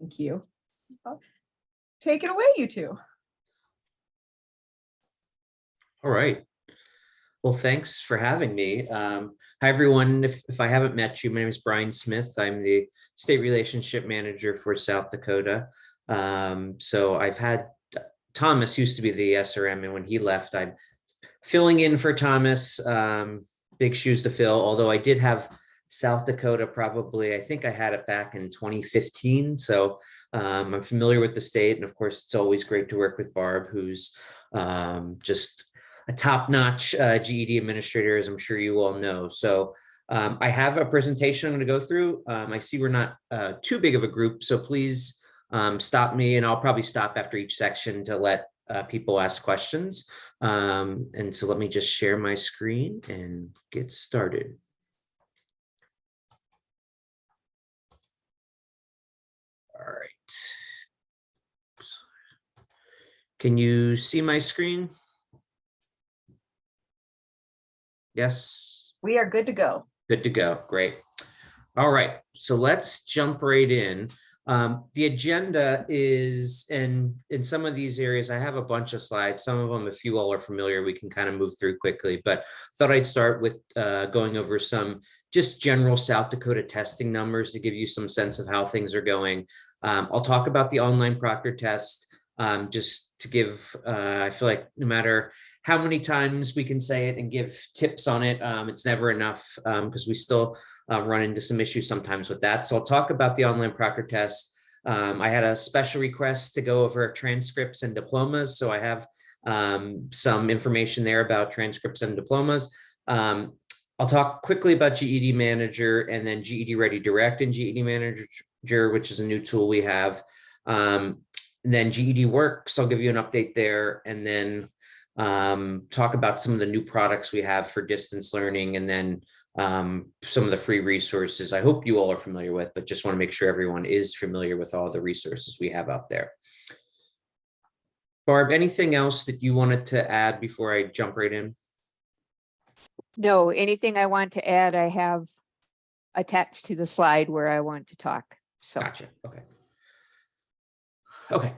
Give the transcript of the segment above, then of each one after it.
Thank you. Take it away, you two. All right. Well, thanks for having me. Hi, everyone. If I haven't met you, my name is Brian Smith. I'm the State Relationship Manager for South Dakota. So I've had Thomas used to be the SRM, and when he left, I'm filling in for Thomas. Big shoes to fill, although I did have South Dakota probably, I think I had it back in 2015. So I'm familiar with the state. And of course, it's always great to work with Barb, who's just a top-notch GED administrator, as I'm sure you all know. So I have a presentation I'm going to go through. I see we're not too big of a group, so please stop me, and I'll probably stop after each section to let people ask questions. And so let me just share my screen and get started. All right. Can you see my screen? Yes. We are good to go. Good to go. Great. All right. So let's jump right in. The agenda is, and in some of these areas, I have a bunch of slides. Some of them, if you all are familiar, we can kind of move through quickly, but thought I'd start with going over some just general South Dakota testing numbers to give you some sense of how things are going. I'll talk about the online proctor test just to give, I feel like no matter how many times we can say it and give tips on it, it's never enough because we still run into some issues sometimes with that. So I'll talk about the online proctor test. I had a special request to go over transcripts and diplomas. So I have some information there about transcripts and diplomas. I'll talk quickly about GED Manager and then GED Ready Direct and GED Manager, which is a new tool we have. And then GED Works, I'll give you an update there. And then talk about some of the new products we have for distance learning, and then some of the free resources I hope you all are familiar with, but just want to make sure everyone is familiar with all the resources we have out there. Barb, anything else that you wanted to add before I jump right in? No, anything I want to add, I have attached to the slide where I want to talk. So Gotcha. Okay. Okay.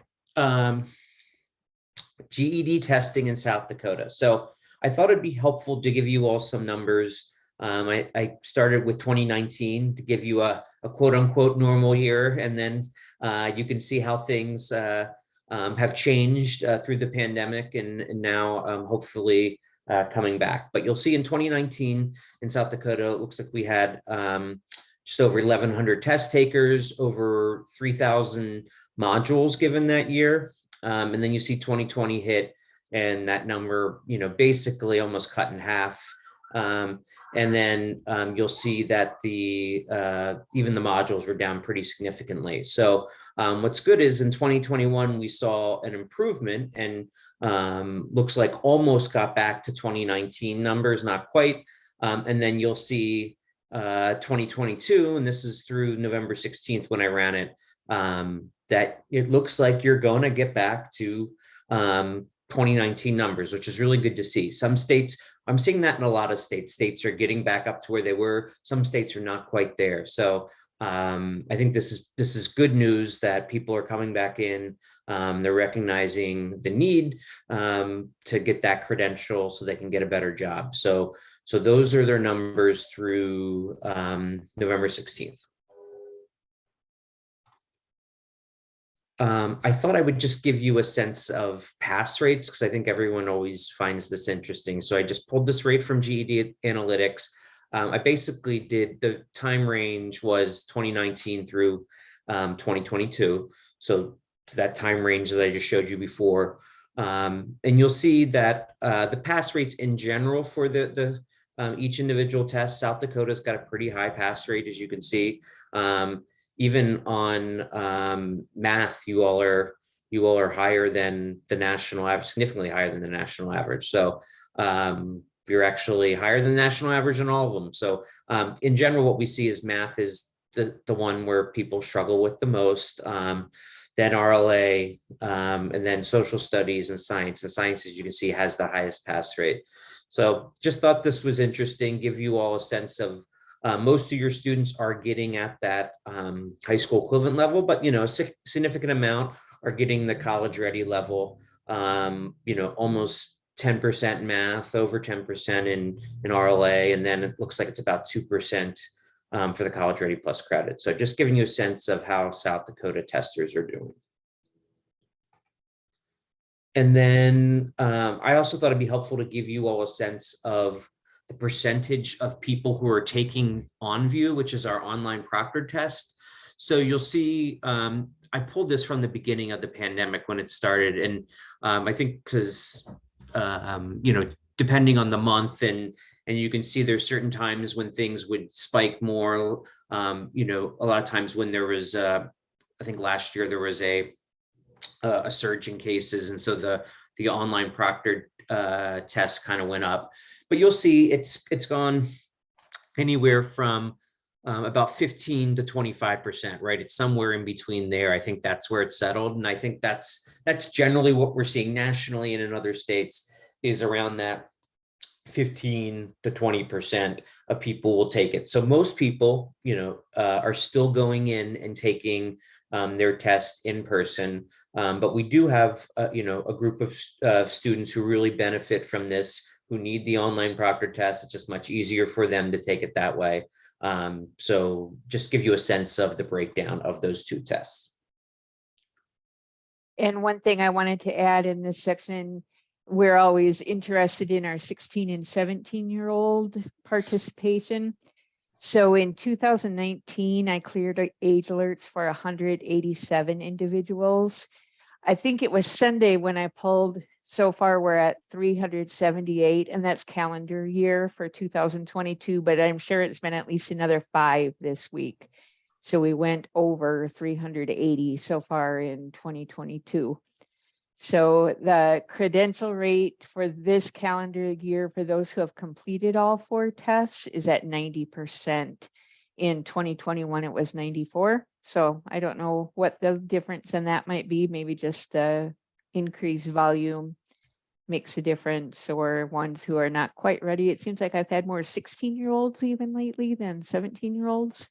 GED testing in South Dakota. So I thought it'd be helpful to give you all some numbers. I started with 2019 to give you a quote unquote normal year, and then you can see how things have changed through the pandemic and now hopefully coming back. But you'll see in 2019 in South Dakota, it looks like we had just over 1,100 test takers, over 3,000 modules given that year. And then you see 2020 hit, and that number, basically almost cut in half. And then you'll see that the even the modules were down pretty significantly. So what's good is in 2021 we saw an improvement, and looks like almost got back to 2019 numbers, not quite. And then you'll see 2022, and this is through November 16th when I ran it. That it looks like you're going to get back to 2019 numbers, which is really good to see. Some states, I'm seeing that in a lot of states, states are getting back up to where they were. Some states are not quite there. So I think this is good news that people are coming back in. They're recognizing the need to get that credential so they can get a better job. So those are their numbers through November 16th. I thought I would just give you a sense of pass rates because I think everyone always finds this interesting. So I just pulled this rate from GED Analytics. I basically did the time range was 2019 through 2022. So that time range that I just showed you before. And you'll see that the pass rates in general for the each individual test, South Dakota's got a pretty high pass rate, as you can see. Even on math, you all are higher than the national average, significantly higher than the national average. So you're actually higher than the national average in all of them. So in general, what we see is math is the one where people struggle with the most. Then RLA, and then social studies and science. And science, as you can see, has the highest pass rate. So just thought this was interesting, give you all a sense of Most of your students are getting at that high school equivalent level, but, a significant amount are getting the college ready level, almost 10% math, over 10% in RLA, and then it looks like it's about 2% for the college ready plus credit. So just giving you a sense of how South Dakota testers are doing. And then I also thought it'd be helpful to give you all a sense of the percentage of people who are taking OnView, which is our online proctored test. So you'll see, I pulled this from the beginning of the pandemic when it started. And I think because, depending on the month and you can see there's certain times when things would spike more, a lot of times when there was, I think last year there was a surge in cases. And so the online proctored tests kind of went up. But you'll see it's gone anywhere from about 15 to 25%, right? It's somewhere in between there. I think that's where it's settled. And I think that's generally what we're seeing nationally and in other states is around that 15 to 20% of people will take it. So most people, are still going in and taking their test in person. But we do have, a group of students who really benefit from this, who need the online proctored test. It's just much easier for them to take it that way. So just give you a sense of the breakdown of those two tests. And one thing I wanted to add in this section, we're always interested in our 16 and 17-year-old participation. So in 2019, I cleared age alerts for 187 individuals. I think it was Sunday when I pulled, so far we're at 378, and that's calendar year for 2022, but I'm sure it's been at least another 5 this week. So we went over 380 so far in 2022. So the credential rate for this calendar year for those who have completed all 4 tests is at 90%. In 2021, it was 94. So I don't know what the difference in that might be. Maybe just the increased volume makes a difference, or ones who are not quite ready. It seems like I've had more 16-year-olds even lately than 17-year-olds.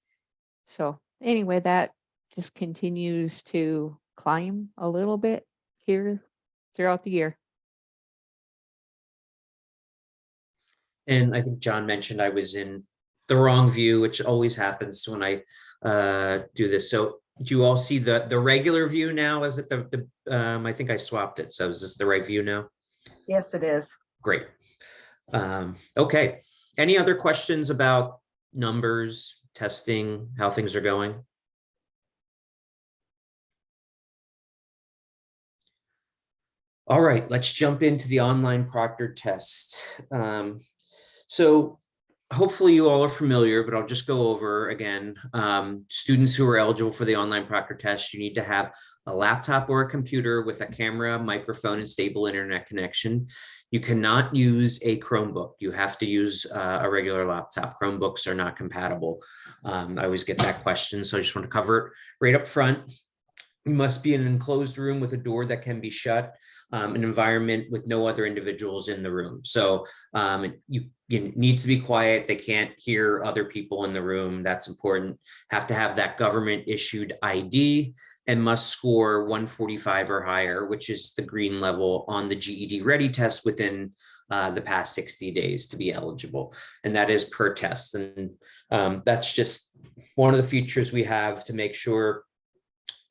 So anyway, that just continues to climb a little bit here throughout the year. And I think John mentioned I was in the wrong view, which always happens when I do this. So do you all see the regular view now? Is it I think I swapped it. So is this the right view now? Yes, it is. Great. Okay. Any other questions about numbers, testing, how things are going? All right, let's jump into the online proctored test. So hopefully you all are familiar, but I'll just go over again. Students who are eligible for the online proctored test, you need to have a laptop or a computer with a camera, microphone, and stable internet connection. You cannot use a Chromebook. You have to use a regular laptop. Chromebooks are not compatible. I always get that question, so I just want to cover it right up front. You must be in an enclosed room with a door that can be shut, an environment with no other individuals in the room. So you needs to be quiet. They can't hear other people in the room. That's important. Have to have that government issued ID and must score 145 or higher, which is the green level on the GED ready test within the past 60 days to be eligible. And that is per test. And that's just one of the features we have to make sure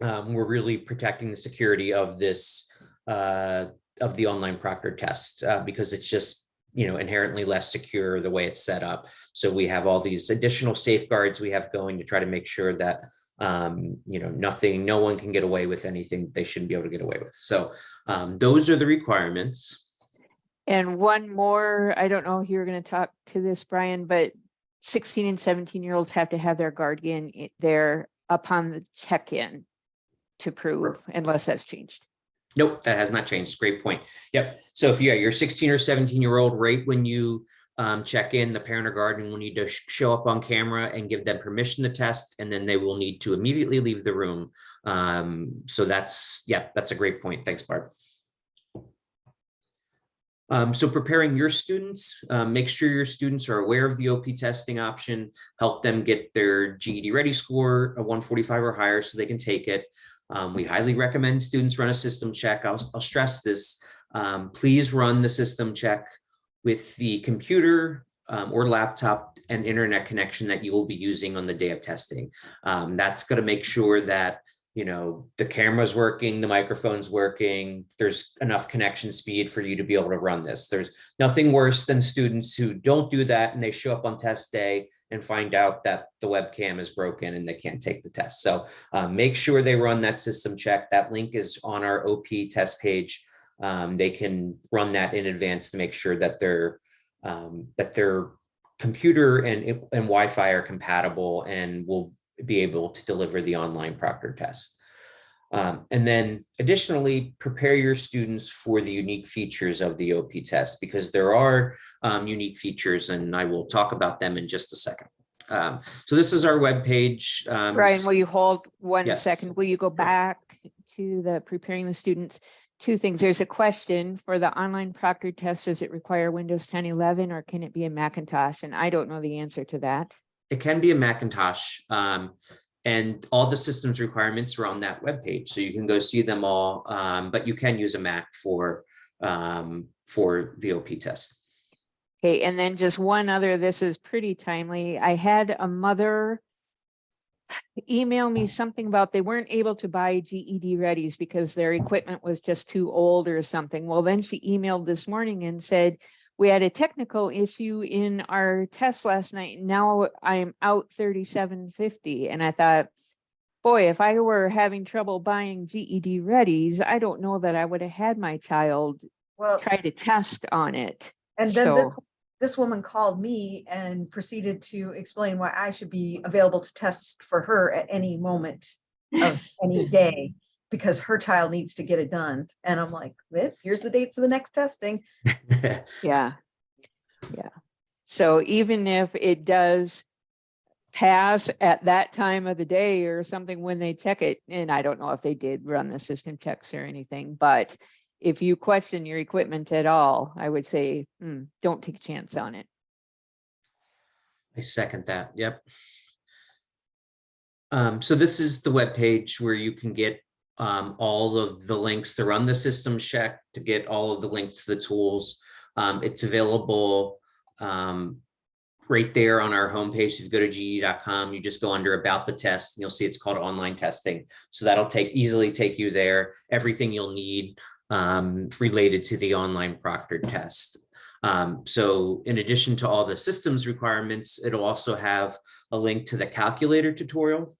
we're really protecting the security of this, of the online proctored test, because it's just, inherently less secure the way it's set up. So we have all these additional safeguards we have going to try to make sure that, no one can get away with anything they shouldn't be able to get away with. So those are the requirements. And one more, I don't know if you're going to talk to this, Brian, but 16 and 17-year-olds have to have their guardian there upon the check-in to prove, unless that's changed. Nope, that has not changed. Great point. Yep. So if you're 16 or 17-year-old, right when you check in, the parent or guardian will need to show up on camera and give them permission to test, and then they will need to immediately leave the room. So that's a great point. Thanks, Barb. So preparing your students, make sure your students are aware of the OP testing option, help them get their GED ready score, a 145 or higher, so they can take it. We highly recommend students run a system check. I'll stress this. Please run the system check with the computer or laptop and internet connection that you will be using on the day of testing. That's going to make sure that the camera's working, the microphone's working, there's enough connection speed for you to be able to run this. There's nothing worse than students who don't do that and they show up on test day and find out that the webcam is broken and they can't take the test. So make sure they run that system check. That link is on our OP test page. They can run that in advance to make sure that their computer and Wi-Fi are compatible and will be able to deliver the online proctored test. And then additionally, prepare your students for the unique features of the OP test, because there are unique features, and I will talk about them in just a second. So this is our webpage. Ryan, will you hold one Yes. second? Will you go back to the preparing the students? Two things. There's a question for the online proctored test. Does it require Windows 10, 11, or can it be a Macintosh? And I don't know the answer to that. It can be a Macintosh, and all the systems requirements are on that webpage, so you can go see them all. But you can use a Mac for the OP test. Okay, and then just one other. This is pretty timely. I had a mother email me something about they weren't able to buy GED readies because their equipment was just too old or something. Well, then she emailed this morning and said, we had a technical issue in our test last night. Now I'm out $37.50. And I thought, boy, if I were having trouble buying GED readies, I don't know that I would have had my child try to test on it. And then this woman called me and proceeded to explain why I should be available to test for her at any moment of any day, because her child needs to get it done. And I'm like, here's the dates of the next testing. Yeah. So even if it does pass at that time of the day or something when they check it, and I don't know if they did run the system checks or anything, but if you question your equipment at all, I would say, don't take a chance on it. I second that. Yep. So this is the web page where you can get all of the links to run the system check, to get all of the links to the tools. It's available right there on our homepage. If you go to GE.com, you just go under about the test and you'll see it's called online testing. So that'll easily take you there. Everything you'll need related to the online proctored test. So in addition to all the systems requirements, it'll also have a link to the calculator tutorial.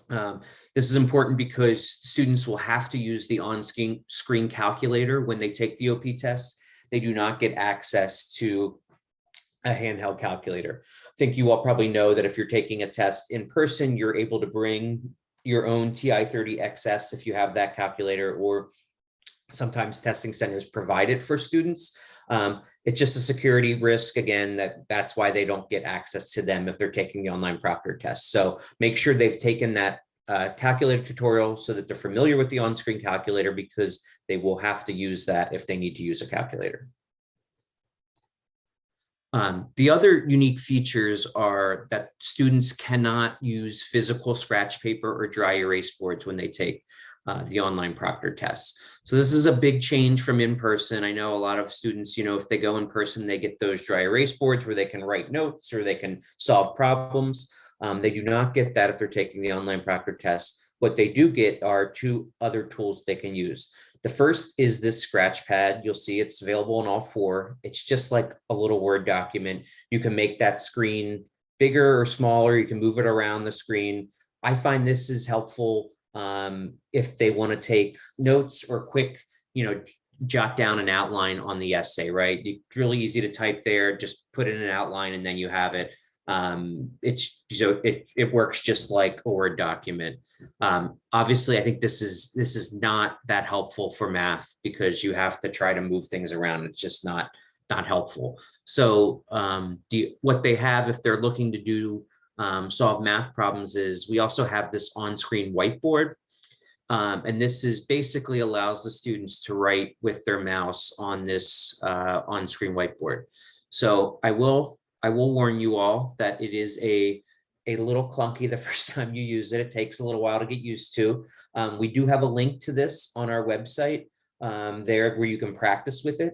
This is important because students will have to use the on-screen calculator when they take the OP test. They do not get access to a handheld calculator. I think you all probably know that if you're taking a test in person, you're able to bring your own TI-30XS if you have that calculator, or sometimes testing centers provide it for students. It's just a security risk, again, that's why they don't get access to them if they're taking the online proctored test. So make sure they've taken that calculator tutorial so that they're familiar with the on-screen calculator, because they will have to use that if they need to use a calculator. The other unique features are that students cannot use physical scratch paper or dry erase boards when they take the online proctored tests. So this is a big change from in-person. I know a lot of students, if they go in person, they get those dry erase boards where they can write notes or they can solve problems. They do not get that if they're taking the online proctored test. What they do get are two other tools they can use. The first is this scratch pad. You'll see it's available in all four. It's just like a little Word document. You can make that screen bigger or smaller. You can move it around the screen. I find this is helpful if they want to take notes or quick, jot down an outline on the essay, right? It's really easy to type there, just put in an outline and then you have it. It works just like a Word document. Obviously, I think this is not that helpful for math because you have to try to move things around. It's just not helpful. So what they have if they're looking to do solve math problems is we also have this on-screen whiteboard. And this is basically allows the students to write with their mouse on this on-screen whiteboard. So I will warn you all that it is a little clunky the first time you use it. It takes a little while to get used to. We do have a link to this on our website there where you can practice with it.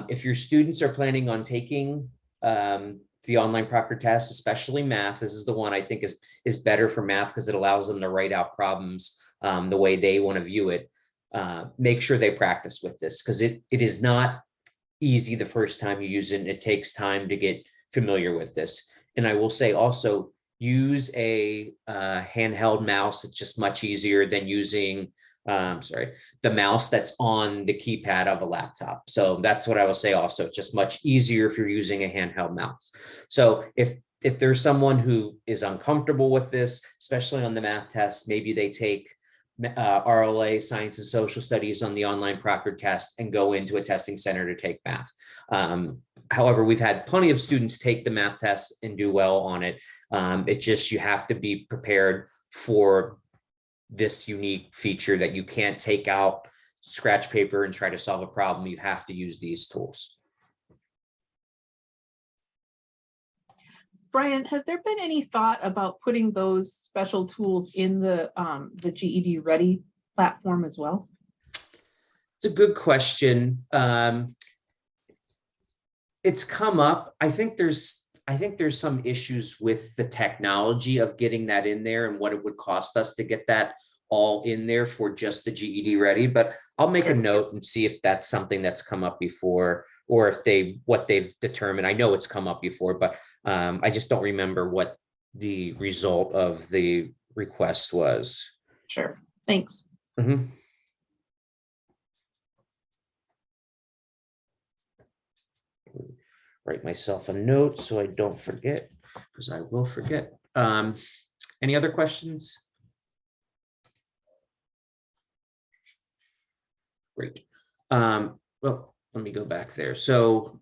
If your students are planning on taking the online proctor test, especially math, this is the one I think is better for math because it allows them to write out problems the way they want to view it. Make sure they practice with this because it is not easy the first time you use it, and it takes time to get familiar with this. And I will say also, use a handheld mouse. It's just much easier than using the mouse that's on the keypad of a laptop. So that's what I will say also, just much easier if you're using a handheld mouse. So if there's someone who is uncomfortable with this, especially on the math test, maybe they take RLA, science and social studies on the online proctored test and go into a testing center to take math. However, we've had plenty of students take the math test and do well on it. It just, you have to be prepared for this unique feature that you can't take out scratch paper and try to solve a problem. You have to use these tools. Brian, has there been any thought about putting those special tools in the GED Ready platform as well? It's a good question. It's come up. I think there's some issues with the technology of getting that in there and what it would cost us to get that all in there for just the GED Ready. But I'll make a note and see if that's something that's come up before, or if what they've determined. I know it's come up before, but I just don't remember what the result of the request was. Sure, thanks. Mm-hmm. Write myself a note so I don't forget, because I will forget. Any other questions? Great. Well, let me go back there. So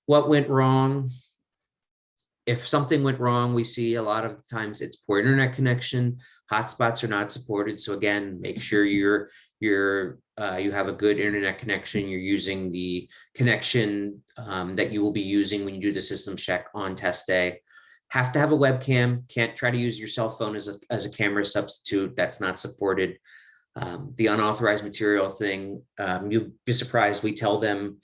what went wrong? If something went wrong, we see a lot of times it's poor internet connection. Hotspots are not supported. So again, make sure you have a good internet connection. You're using the connection that you will be using when you do the system check on test day. Have to have a webcam. Can't try to use your cell phone as a camera substitute. That's not supported. The unauthorized material thing, you'd be surprised. We tell them,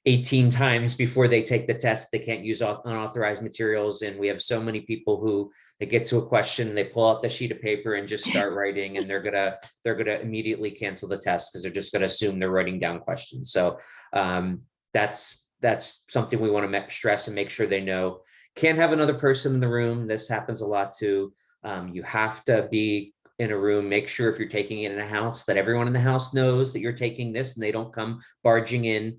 18 times before they take the test, they can't use unauthorized materials. And we have so many people who they get to a question, they pull out the sheet of paper and just start writing, and they're gonna immediately cancel the test because they're just gonna assume they're writing down questions. So that's something we want to stress and make sure they know. Can't have another person in the room. This happens a lot too. You have to be in a room. Make sure if you're taking it in a house that everyone in the house knows that you're taking this and they don't come barging in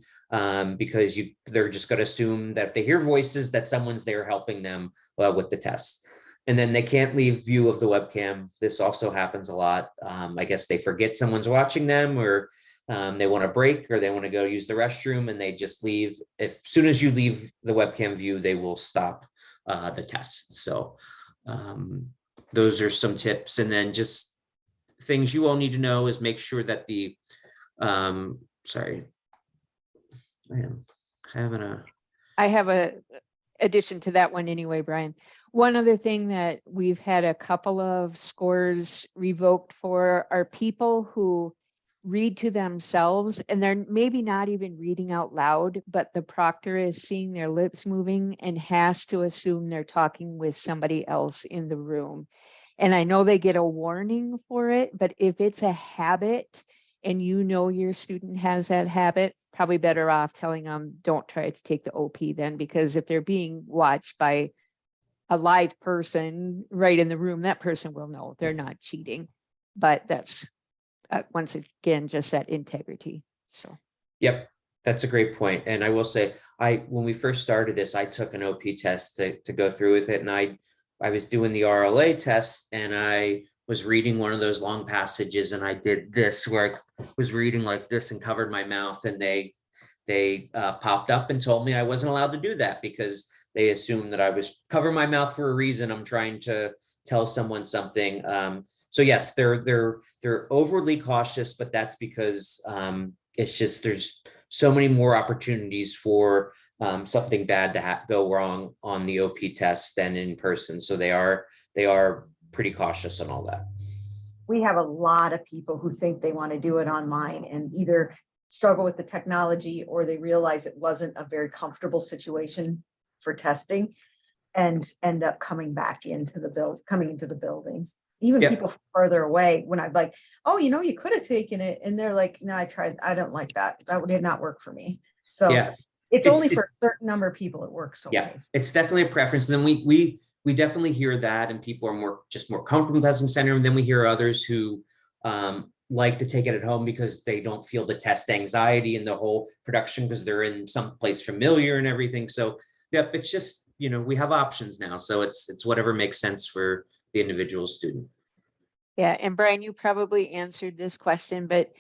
because they're just going to assume that if they hear voices that someone's there helping them with the test. And then they can't leave view of the webcam. This also happens a lot. I guess they forget someone's watching them, or they want to break, or they want to go use the restroom and they just leave. As soon as you leave the webcam view, they will stop the test. So those are some tips. And then just things you all need to know is make sure that the, sorry, I am having I have a addition to that one anyway, Brian. One other thing that we've had a couple of scores revoked for are people who read to themselves, and they're maybe not even reading out loud, but the proctor is seeing their lips moving and has to assume they're talking with somebody else in the room. And I know they get a warning for it, but if it's a habit and your student has that habit, probably better off telling them, don't try to take the OP then, because if they're being watched by a live person right in the room, that person will know they're not cheating. But that's once again, just that integrity. So. Yep, that's a great point. And I will say, when we first started this, I took an OP test to go through with it. And I was doing the RLA test, and I was reading one of those long passages, and I did this where I was reading like this and covered my mouth, and they popped up and told me I wasn't allowed to do that because they assume that I was cover my mouth for a reason. I'm trying to tell someone something. So yes, they're overly cautious, but that's because it's just there's so many more opportunities for something bad to go wrong on the OP test than in person. So they are pretty cautious on all that. We have a lot of people who think they want to do it online and either struggle with the technology or they realize it wasn't a very comfortable situation for testing and end up coming into the building. Even Yep. people further away, when I'm like, oh, you could have taken it. And they're like, no, I tried. I don't like that. That did not work for me. So Yeah. it's only for a certain number of people it works. Okay. Yeah, it's definitely a preference. And then we definitely hear that, and people are more comfortable with testing center. And then we hear others who like to take it at home because they don't feel the test anxiety and the whole production because they're in some place familiar and everything. So yep, it's just, we have options now. So it's whatever makes sense for the individual student. Yeah, and Brian, you probably answered this question, but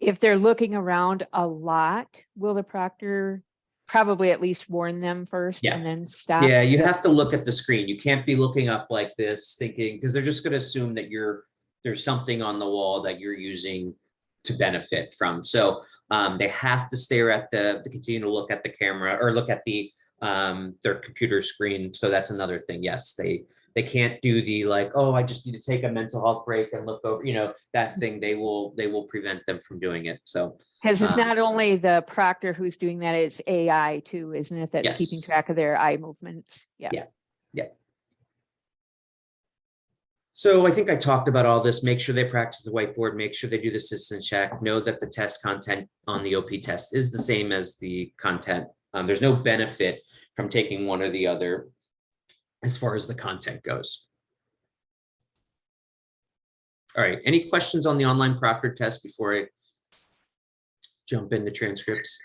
if they're looking around a lot, will the proctor probably at least warn them first Yeah. and then stop? Yeah, you have to look at the screen. You can't be looking up like this thinking, because they're just going to assume that there's something on the wall that you're using to benefit from. So they have to stare at continue to look at the camera or look at their computer screen. So that's another thing. Yes, they can't do the like, oh, I just need to take a mental health break and look over, that thing. They will prevent them from doing it. So Because it's not only the proctor who's doing that, it's AI too, isn't it? That's keeping yes. track of their eye movements. Yeah. Yeah. So I think I talked about all this. Make sure they practice the whiteboard, make sure they do the system check, know that the test content on the OP test is the same as the content. There's no benefit from taking one or the other as far as the content goes. All right, any questions on the online proctor test before I jump into transcripts?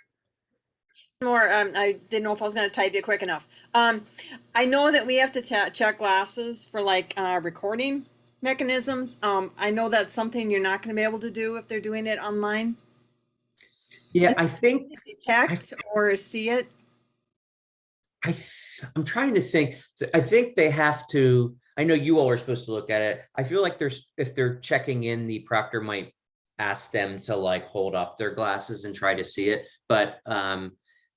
More, I didn't know if I was going to type it quick enough. I know that we have to check glasses for like recording mechanisms. I know that's something you're not going to be able to do if they're doing it online. Yeah, I think detect or see it. I'm trying to think. I think they have to. I know you all are supposed to look at it. I feel like if they're checking in, the proctor might ask them to like hold up their glasses and try to see it. But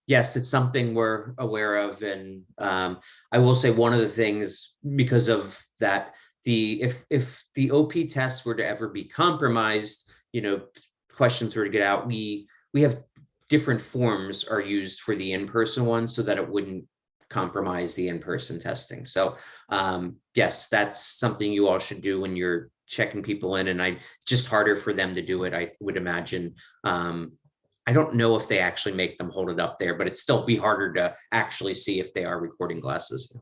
yes, it's something we're aware of. And I will say one of the things, because of that, if the OP tests were to ever be compromised, questions were to get out, we have different forms are used for the in-person one so that it wouldn't compromise the in-person testing. So yes, that's something you all should do when you're checking people in, and just harder for them to do it, I would imagine. I don't know if they actually make them hold it up there, but it'd still be harder to actually see if they are recording glasses.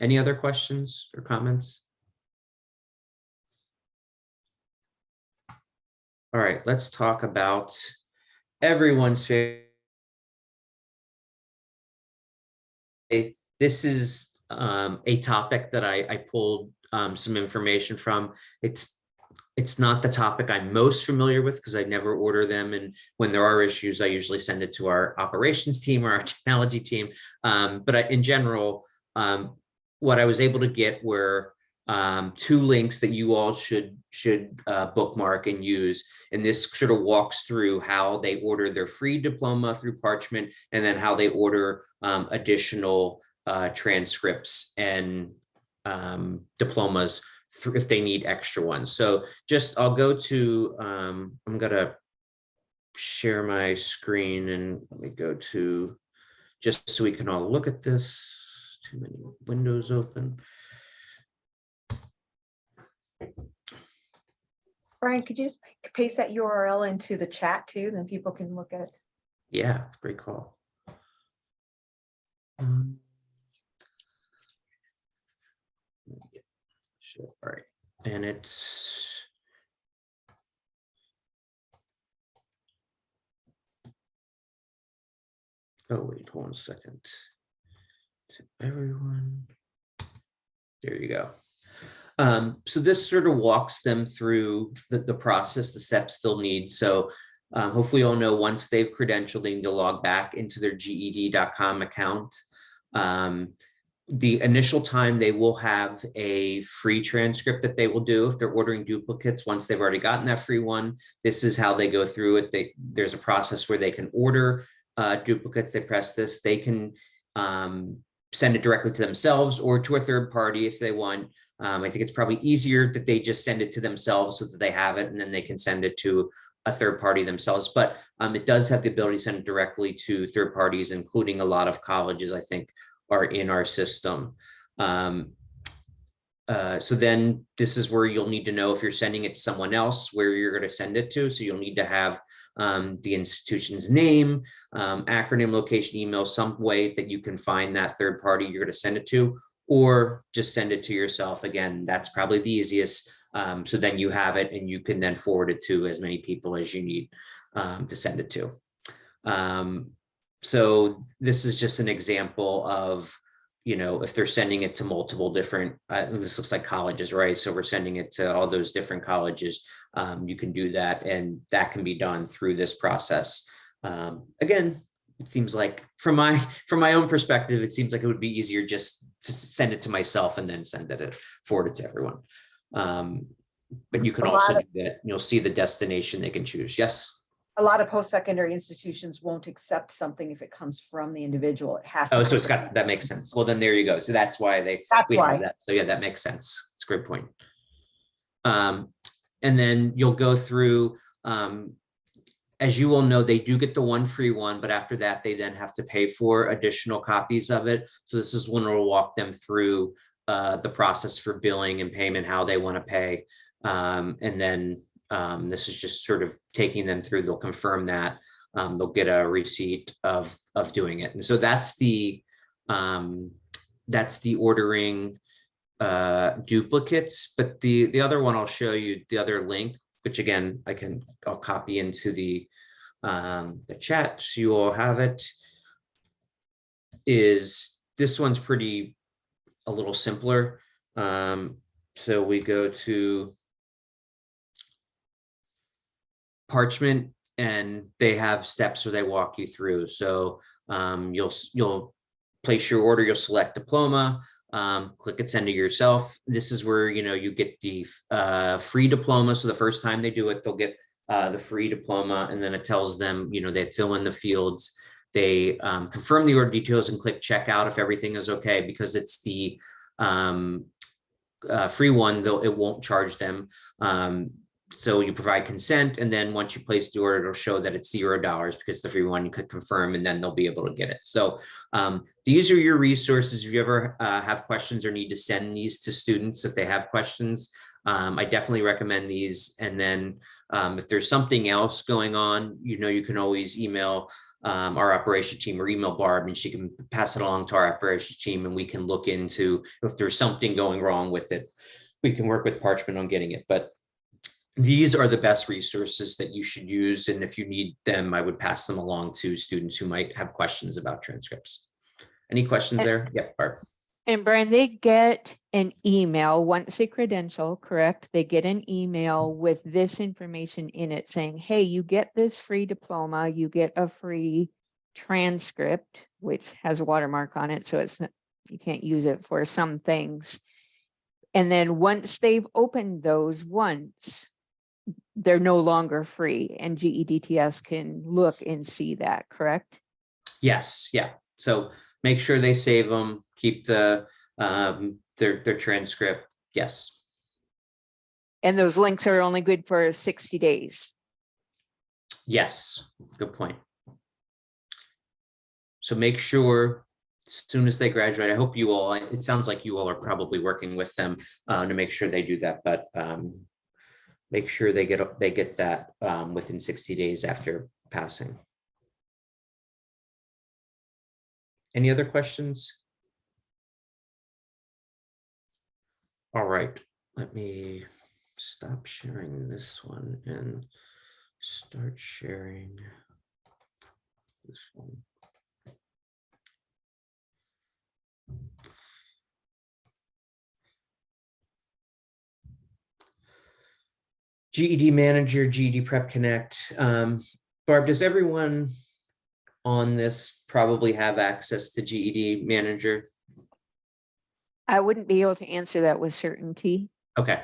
Any other questions or comments? All right, let's talk about everyone's favorite. This is a topic that I pulled some information from. It's not the topic I'm most familiar with because I never order them. And when there are issues, I usually send it to our operations team or our technology team. But in general, what I was able to get were 2 links that you all should bookmark and use. And this sort of walks through how they order their free diploma through Parchment, and then how they order additional transcripts and diplomas if they need extra ones. So I'll go to, I'm gonna share my screen and let me go to, just so we can all look at this. Too many windows open. Brian, could you just paste that URL into the chat too? Then people can look at it. Yeah, great call. Sure. All right, and it's wait 1 second. To everyone, there you go. So this sort of walks them through the process, the steps they'll need. So hopefully you'll know once they've credentialed, they need to log back into their GED.com account. The initial time they will have a free transcript that they will do if they're ordering duplicates. Once they've already gotten that free one, this is how they go through it. There's a process where they can order duplicates. They press this, they can send it directly to themselves or to a third party if they want. I think it's probably easier that they just send it to themselves so that they have it and then they can send it to a third party themselves. But it does have the ability to send it directly to third parties, including a lot of colleges, I think, are in our system. So then this is where you'll need to know if you're sending it to someone else, where you're going to send it to. So you'll need to have the institution's name, acronym, location, email, some way that you can find that third party you're going to send it to, or just send it to yourself. Again, that's probably the easiest. So then you have it and you can then forward it to as many people as you need to send it to. So this is just an example of, if they're sending it to multiple different, this looks like colleges, right? So we're sending it to all those different colleges. You can do that, and that can be done through this process. Again, it seems like from my own perspective, it seems like it would be easier just to send it to myself and then forward it to everyone. But you can also do that. You'll see the destination they can choose. Yes. A lot of post-secondary institutions won't accept something if it comes from the individual. It has to. Oh, so that makes sense. Well, then there you go. So that's why we have that. So yeah, that makes sense. It's a great point. And then you'll go through, as you will know, they do get the one free one, but after that, they then have to pay for additional copies of it. So this is when we'll walk them through the process for billing and payment, how they want to pay. And then this is just sort of taking them through. They'll confirm that they'll get a receipt of doing it. And so that's the ordering duplicates. But the other one I'll show you, the other link, which again I'll copy into the chat so you all have it. Is this one's a little simpler. So we go to Parchment, and they have steps where they walk you through. So you'll place your order, you'll select diploma, click it, send it yourself. This is where you get the free diploma. So the first time they do it, they'll get the free diploma, and then it tells them they fill in the fields. They confirm the order details and click checkout if everything is okay, because it's the free one, though it won't charge them. So you provide consent, and then once you place the order, it'll show that it's $0 because the free one. You click confirm, and then they'll be able to get it. So these are your resources. If you ever have questions or need to send these to students, if they have questions, I definitely recommend these. And then if there's something else going on, you can always email our operations team or email Barb, and she can pass it along to our operations team, and we can look into if there's something going wrong with it. We can work with Parchment on getting it. But these are the best resources that you should use. And if you need them, I would pass them along to students who might have questions about transcripts. Any questions there? Yep, Barb. And Brian, they get an email once they credential, correct? They get an email with this information in it saying, hey, you get this free diploma, you get a free transcript, which has a watermark on it. So you can't use it for some things. And then once they've opened those once, they're no longer free, and GEDTS can look and see that, correct? Yes, yeah. So make sure they save them, keep their transcript. Yes. And those links are only good for 60 days. Yes, good point. So make sure as soon as they graduate, I hope you all, it sounds like you all are probably working with them to make sure they do that, but make sure they get that within 60 days after passing. Any other questions? All right, let me stop sharing this one and start sharing this one. GED Manager, GED Prep Connect. Barb, does everyone on this probably have access to GED Manager? I wouldn't be able to answer that with certainty. Okay,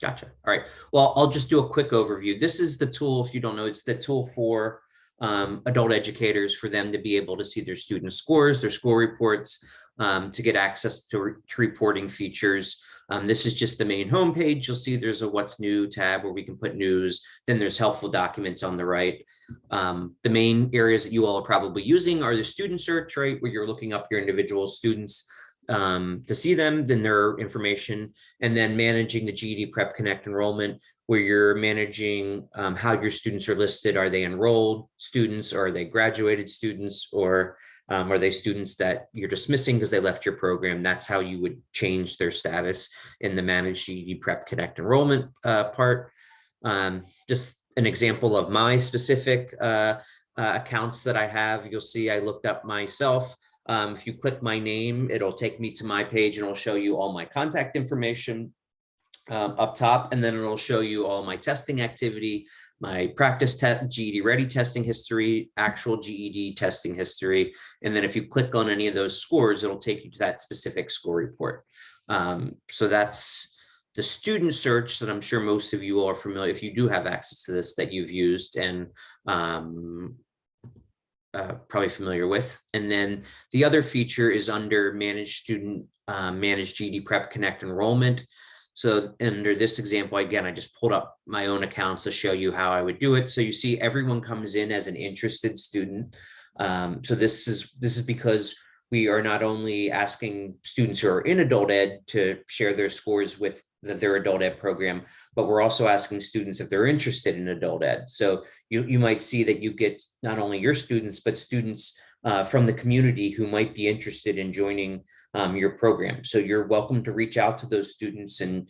gotcha. All right. Well, I'll just do a quick overview. This is the tool, if you don't know, it's the tool for adult educators, for them to be able to see their student scores, their score reports, to get access to reporting features. This is just the main homepage. You'll see there's a What's New tab where we can put news. Then there's helpful documents on the right. The main areas that you all are probably using are the student search, right, where you're looking up your individual students to see them, then their information, and then managing the GED Prep Connect enrollment, where you're managing how your students are listed. Are they enrolled students, or are they graduated students, or are they students that you're dismissing because they left your program? That's how you would change their status in the Manage GED Prep Connect enrollment part. Just an example of my specific accounts that I have. You'll see I looked up myself. If you click my name, it'll take me to my page and it'll show you all my contact information up top, and then it'll show you all my testing activity, my practice GED ready testing history, actual GED testing history. And then if you click on any of those scores, it'll take you to that specific score report. So that's the student search that I'm sure most of you are familiar, if you do have access to this, that you've used and probably familiar with. And then the other feature is under Manage Student, Manage GED Prep Connect Enrollment. So under this example, again, I just pulled up my own accounts to show you how I would do it. So you see everyone comes in as an interested student. So this is because we are not only asking students who are in adult ed to share their scores with their adult ed program, but we're also asking students if they're interested in adult ed. So you might see that you get not only your students, but students from the community who might be interested in joining your program. So you're welcome to reach out to those students and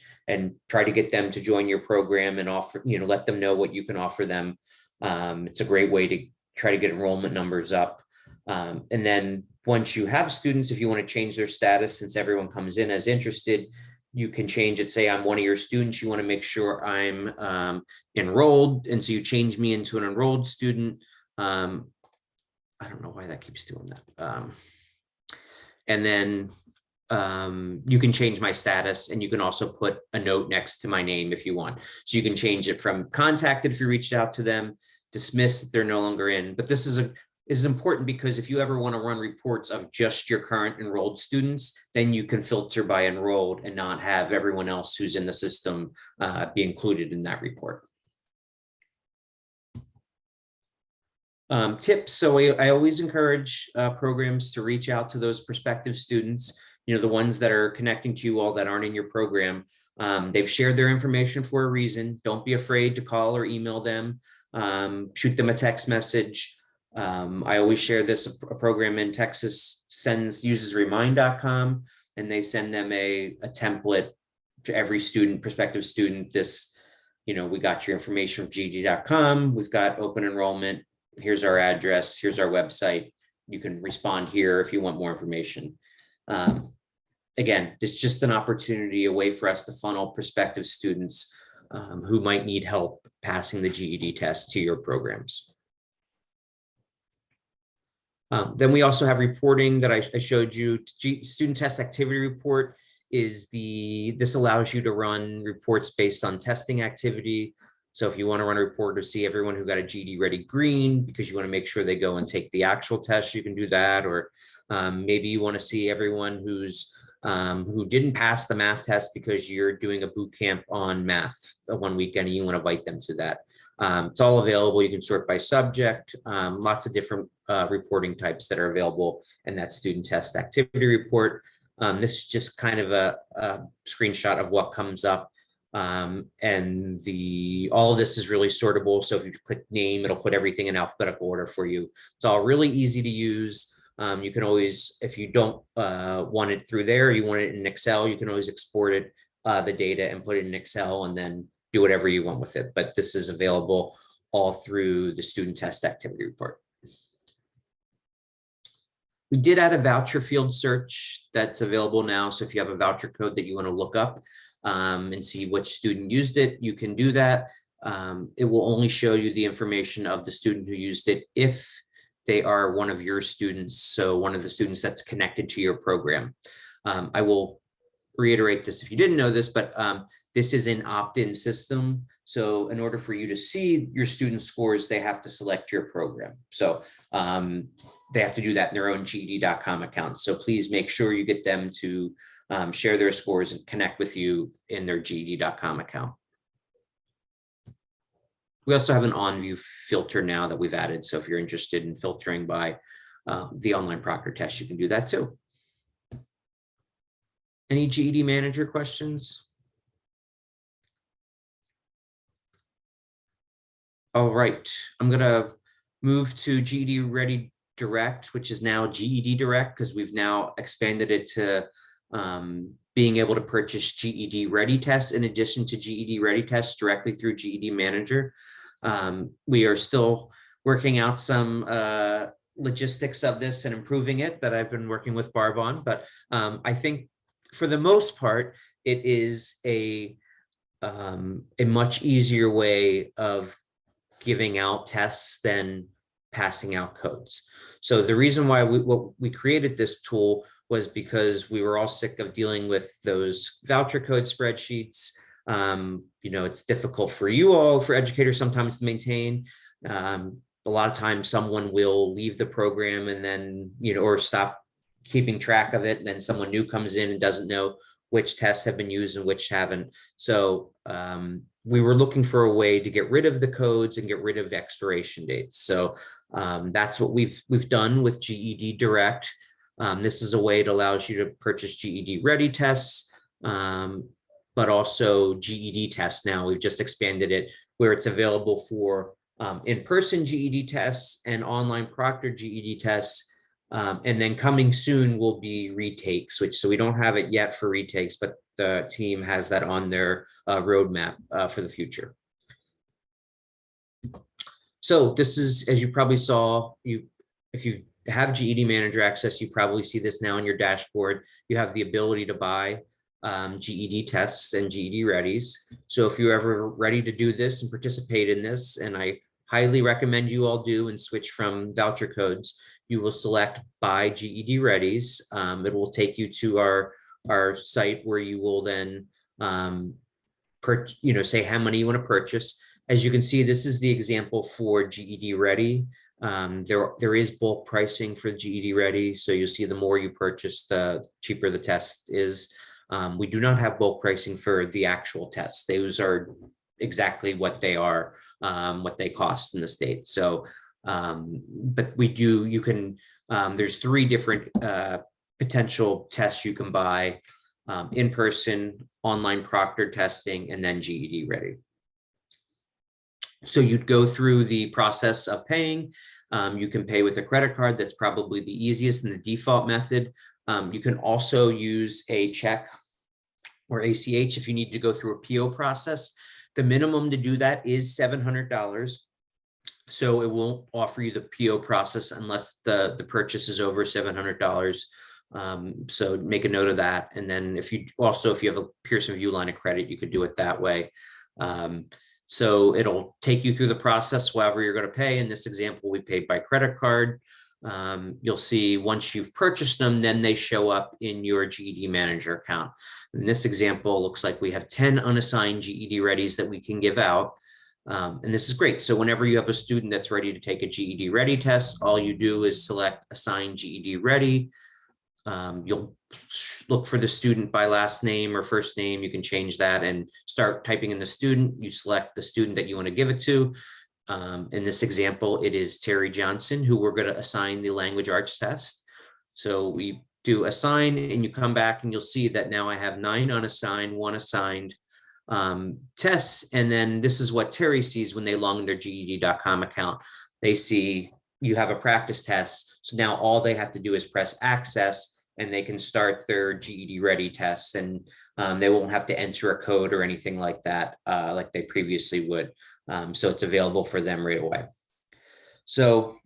try to get them to join your program and offer, let them know what you can offer them. It's a great way to try to get enrollment numbers up. And then once you have students, if you want to change their status, since everyone comes in as interested, you can change it. Say I'm one of your students, you want to make sure I'm enrolled. And so you change me into an enrolled student. I don't know why that keeps doing that. And then you can change my status, and you can also put a note next to my name if you want. So you can change it from contacted if you reached out to them, dismissed if they're no longer in. But this is important because if you ever want to run reports of just your current enrolled students, then you can filter by enrolled and not have everyone else who's in the system be included in that report. Tips. So I always encourage programs to reach out to those prospective students, the ones that are connecting to you all that aren't in your program. They've shared their information for a reason. Don't be afraid to call or email them, shoot them a text message. I always share this. A program in Texas uses remind.com, and they send them a template to every student, prospective student. This, we got your information from GED.com. We've got open enrollment. Here's our address. Here's our website. You can respond here if you want more information. Again, it's just an opportunity, a way for us to funnel prospective students who might need help passing the GED test to your programs. Then we also have reporting that I showed you. Student test activity report is this allows you to run reports based on testing activity. So if you want to run a report to see everyone who got a GED ready green because you want to make sure they go and take the actual test, you can do that. Or maybe you want to see everyone who didn't pass the math test because you're doing a boot camp on math one weekend and you want to invite them to that. It's all available. You can sort by subject, lots of different reporting types that are available in that student test activity report. This is just kind of a screenshot of what comes up. And all of this is really sortable. So if you click name, it'll put everything in alphabetical order for you. It's all really easy to use. You can always, if you don't want it through there, you want it in Excel, you can always export it, the data, and put it in Excel and then do whatever you want with it. But this is available all through the student test activity report. We did add a voucher field search that's available now. So if you have a voucher code that you want to look up and see which student used it, you can do that. It will only show you the information of the student who used it if they are one of your students, so one of the students that's connected to your program. I will reiterate this if you didn't know this, but this is an opt-in system. So in order for you to see your student scores, they have to select your program. So they have to do that in their own GED.com account. So please make sure you get them to share their scores and connect with you in their GED.com account. We also have an on-view filter now that we've added. So if you're interested in filtering by the online proctor test, you can do that too. Any GED manager questions? All right, I'm gonna move to GED Ready Direct, which is now GED Direct, because we've now expanded it to being able to purchase GED Ready tests in addition to GED Ready tests directly through GED Manager. We are still working out some logistics of this and improving it that I've been working with Barb on, but I think for the most part, it is a much easier way of giving out tests than passing out codes. So the reason why we created this tool was because we were all sick of dealing with those voucher code spreadsheets. You know, it's difficult for you all, for educators sometimes to maintain. A lot of times someone will leave the program and then, you know, or stop keeping track of it. And then someone new comes in and doesn't know which tests have been used and which haven't. So we were looking for a way to get rid of the codes and get rid of expiration dates. So that's what we've done with GED Direct. This is a way that allows you to purchase GED Ready tests, but also GED tests. Now we've just expanded it where it's available for in-person GED tests and online proctor GED tests. And then coming soon will be retakes, so we don't have it yet for retakes, but the team has that on their roadmap for the future. So this is, as you probably saw, if you have GED Manager access, you probably see this now in your dashboard. You have the ability to buy GED tests and GED Readies. So if you're ever ready to do this and participate in this, and I highly recommend you all do and switch from voucher codes, you will select Buy GED Readies. It will take you to our site where you will then say how many you want to purchase. As you can see, this is the example for GED Ready. There is bulk pricing for GED Ready, so you'll see the more you purchase, the cheaper the test is. We do not have bulk pricing for the actual tests. Those are exactly what they are, what they cost in the state. So, but we do, you can, there's 3 different potential tests you can buy: in person, online proctor testing, and then GED Ready. So you'd go through the process of paying. You can pay with a credit card. That's probably the easiest and the default method. You can also use a check or ACH if you need to go through a PO process. The minimum to do that is $700. So it won't offer you the PO process unless the purchase is over $700. So make a note of that. And then if you have a Pearson VUE line of credit, you could do it that way. So it'll take you through the process, however you're going to pay. In this example, we paid by credit card. You'll see once you've purchased them, then they show up in your GED Manager account. In this example, it looks like we have 10 unassigned GED Readies that we can give out. And this is great. So whenever you have a student that's ready to take a GED Ready test, all you do is select Assign GED Ready. You'll look for the student by last name or first name. You can change that and start typing in the student. You select the student that you want to give it to. In this example, it is Terry Johnson, who we're going to assign the language arts test. So we do assign, and you come back and you'll see that now I have 9 unassigned, 1 assigned tests. And then this is what Terry sees when they log in their GED.com account. They see you have a practice test. So now all they have to do is press access and they can start their GED Ready tests, and they won't have to enter a code or anything like that, like they previously would. So it's available for them right away. So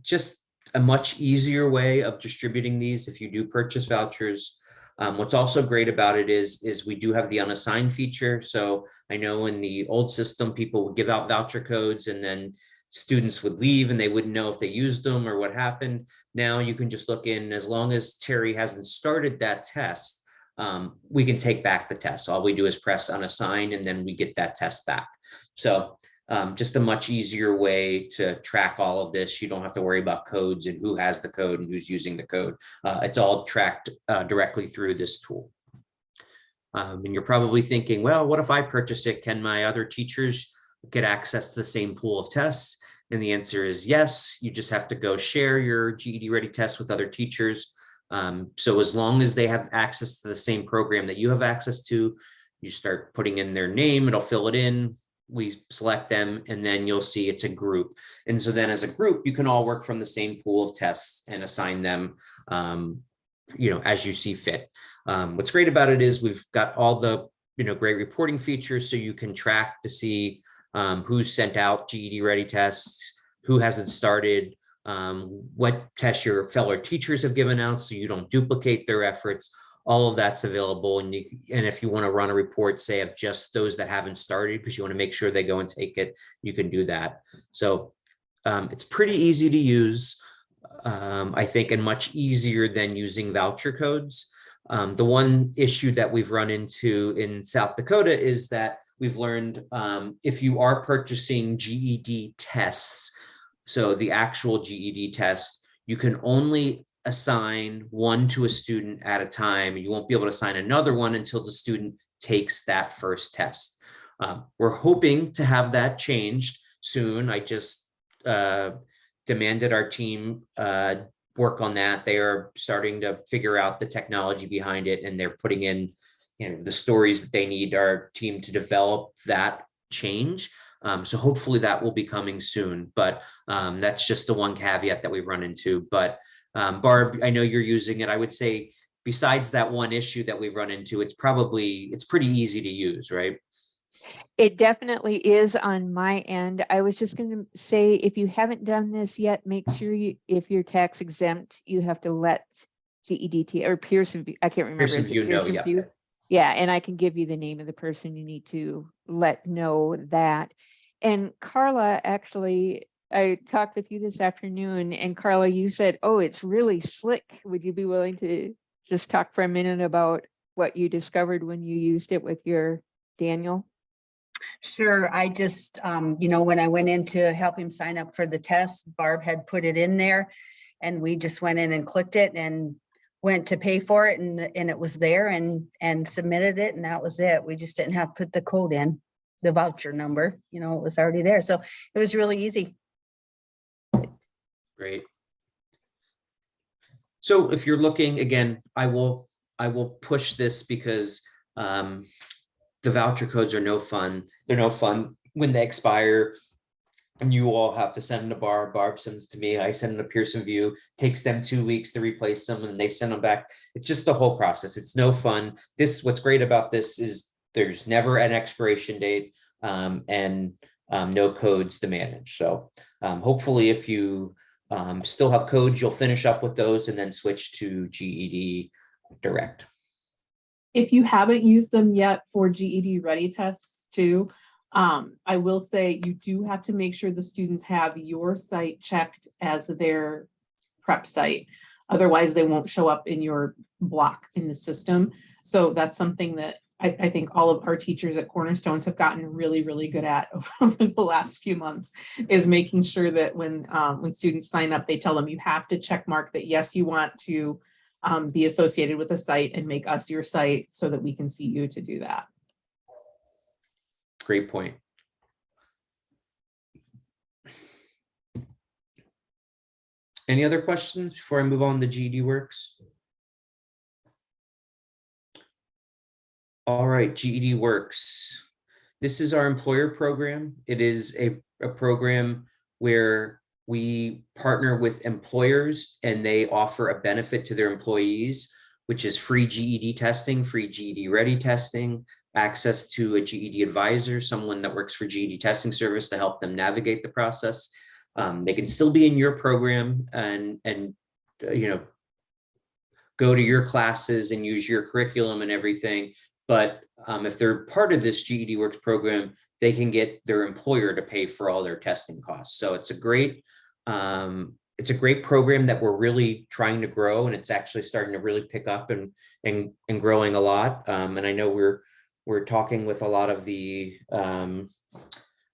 just a much easier way of distributing these if you do purchase vouchers. What's also great about it is we do have the unassigned feature. So I know in the old system, people would give out voucher codes and then students would leave and they wouldn't know if they used them or what happened. Now you can just look in, as long as Terry hasn't started that test, we can take back the test. All we do is press unassigned and then we get that test back. So just a much easier way to track all of this. You don't have to worry about codes and who has the code and who's using the code. It's all tracked directly through this tool. And you're probably thinking, well, what if I purchase it? Can my other teachers get access to the same pool of tests? And the answer is yes. You just have to go share your GED Ready test with other teachers. So as long as they have access to the same program that you have access to, you start putting in their name, it'll fill it in. We select them and then you'll see it's a group. And so then as a group, you can all work from the same pool of tests and assign them, as you see fit. What's great about it is we've got all the, great reporting features so you can track to see who's sent out GED Ready tests, who hasn't started, what tests your fellow teachers have given out so you don't duplicate their efforts. All of that's available. And if you want to run a report, say of just those that haven't started, because you want to make sure they go and take it, you can do that. So it's pretty easy to use, I think, and much easier than using voucher codes. The one issue that we've run into in South Dakota is that we've learned if you are purchasing GED tests, so the actual GED test, you can only assign one to a student at a time. You won't be able to assign another one until the student takes that first test. We're hoping to have that changed soon. I just demanded our team work on that. They are starting to figure out the technology behind it, and they're putting in the stories that they need our team to develop that change. So hopefully that will be coming soon, but that's just the one caveat that we've run into. But Barb, I know you're using it. I would say besides that one issue that we've run into, it's pretty easy to use, right? It definitely is on my end. I was just going to say, if you haven't done this yet, make sure if you're tax exempt, you have to let GEDT or Pearson, I can't remember. Pearson View, Pearson yeah. View? Yeah, and I can give you the name of the person you need to let know that. And Carla, actually, I talked with you this afternoon, and Carla, you said, oh, it's really slick. Would you be willing to just talk for a minute about what you discovered when you used it with your Daniel? Sure. I just, when I went in to help him sign up for the test, Barb had put it in there and we just went in and clicked it and went to pay for it and it was there and submitted it and that was it. We just didn't have to put the code in, the voucher number, it was already there. So it was really easy. Great. So if you're looking, again, I will push this because the voucher codes are no fun. They're no fun when they expire and you all have to send them to Barb. Barb sends to me. I send them to Pearson View. Takes them 2 weeks to replace them and they send them back. It's just the whole process. It's no fun. What's great about this is there's never an expiration date and no codes to manage. So hopefully if you still have codes, you'll finish up with those and then switch to GED Direct. If you haven't used them yet for GED Ready tests too, I will say you do have to make sure the students have your site checked as their prep site. Otherwise, they won't show up in your block in the system. So that's something that I think all of our teachers at Cornerstones have gotten really, really good at over the last few months, is making sure that when students sign up, they tell them you have to check mark that, yes, you want to be associated with a site and make us your site so that we can see you to do that. Great point. Any other questions before I move on to GED Works? All right, GED Works. This is our employer program. It is a program where we partner with employers and they offer a benefit to their employees, which is free GED testing, free GED Ready testing, access to a GED advisor, someone that works for GED testing service to help them navigate the process. They can still be in your program and go to your classes and use your curriculum and everything. But if they're part of this GED Works program, they can get their employer to pay for all their testing costs. So it's a great program that we're really trying to grow, and it's actually starting to really pick up and growing a lot. And I know we're talking with a lot of the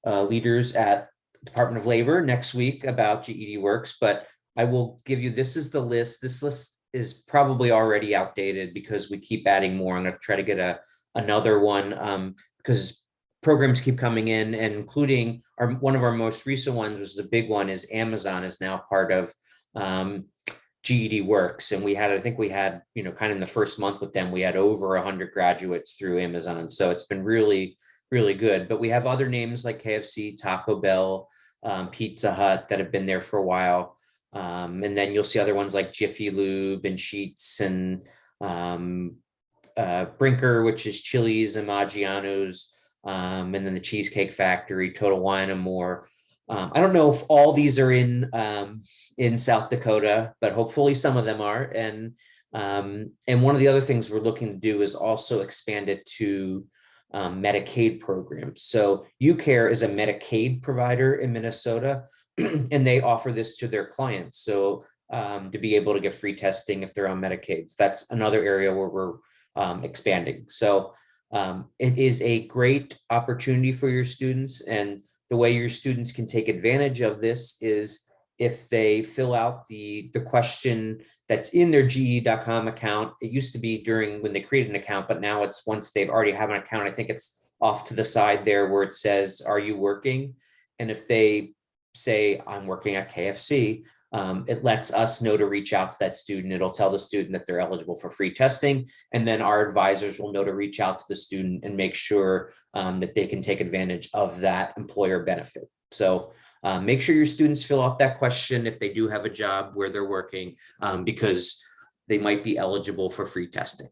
leaders at Department of Labor next week about GED Works, but I will give you, this is the list. This list is probably already outdated because we keep adding more. I'm going to try to get another one because programs keep coming in, and including one of our most recent ones, was the big one, is Amazon is now part of GED Works. And I think we had, kind of in the first month with them, we had over 100 graduates through Amazon. So it's been really, really good. But we have other names like KFC, Taco Bell, Pizza Hut that have been there for a while. And then you'll see other ones like Jiffy Lube and Sheetz and Brinker, which is Chili's and Maggiano's, and then the Cheesecake Factory, Total Wine and more. I don't know if all these are in South Dakota, but hopefully some of them are. And one of the other things we're looking to do is also expand it to Medicaid programs. So UCare is a Medicaid provider in Minnesota, and they offer this to their clients. So to be able to get free testing if they're on Medicaid. So that's another area where we're expanding. So it is a great opportunity for your students. And the way your students can take advantage of this is if they fill out the question that's in their GE.com account. It used to be during when they created an account, but now it's once they've already have an account. I think it's off to the side there where it says, are you working? And if they say, I'm working at KFC, it lets us know to reach out to that student. It'll tell the student that they're eligible for free testing. And then our advisors will know to reach out to the student and make sure that they can take advantage of that employer benefit. So make sure your students fill out that question if they do have a job where they're working, because they might be eligible for free testing.